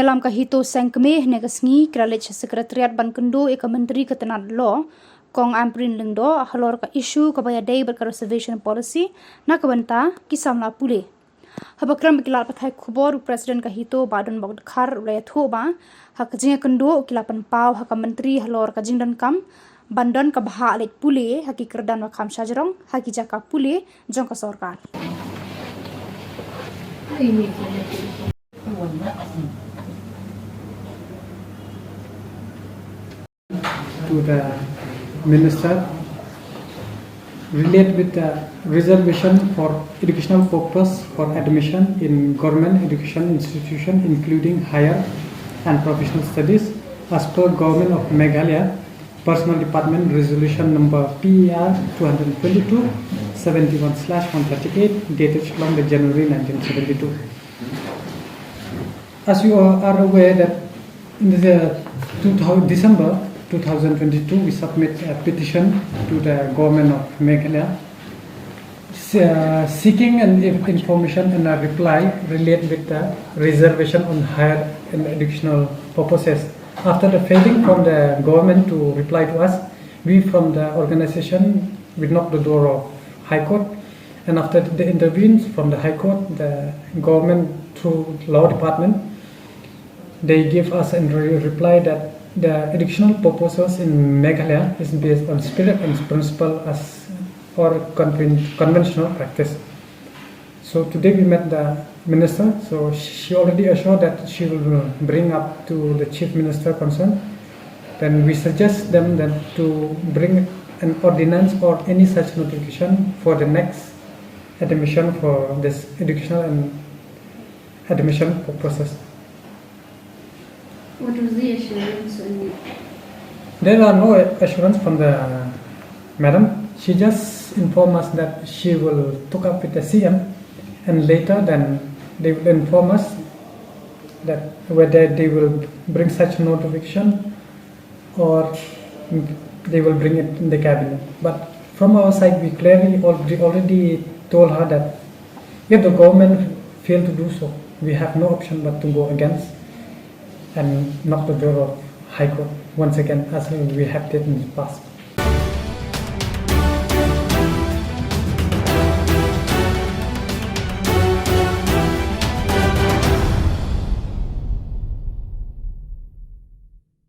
nongialam ka HITO Sengkmie ne ka sngi kra Leit Sha Secretariat ban kynduh ka Myntri ka tnad Law Kong Ampareen Lyngdoh Halor ka Ishu kaba iadei ka Reservation Policy na ka bynta ki samla pule. Haba kram kila pathai Khubor President ka HITO Bah Donbok Dkhar iathuh ba ha ka jingiakybduh kila pynpaw ha ka Myntri Halor ka jingdonkam bandon ka bhah Leit pule ha ki kyrdan wa kham shajrong ha ki jaka pule jong ka sarkar. To the Minister relate with the reservation for educational purpose for admission in government education institution including higher and professional studies as per Government of Meghalaya Personal Department Resolution number PER 222/71/138 dated Shillong January 1972. As you are aware that in the December 2022 we submit a petition to the Government of Meghalaya seeking an information and a reply related with the reservation on higher and educational purposes. After the failing from the government to reply to us, we from the organization we knocked the door of High Court, and after the intervenes from the High Court, the government through Law Department, they give us a reply that the educational purposes in Meghalaya is based on spirit and principle as or conventional practice. So today we met the minister, so she already assured that she will bring up to the chief minister concerned. Then we suggest them that to bring an ordinance or any such notification for the next admission for this educational and admission process. What was the assurance? There are no assurance from the madam. She just informed us that she will talk up with the CM, and later then they will inform us that whether they will bring such notification or they will bring it in the cabinet. But from our side, we clearly already told her that if the government fail to do so, we have no option but to go against and knock the door of High Court once again, as we have did in the past.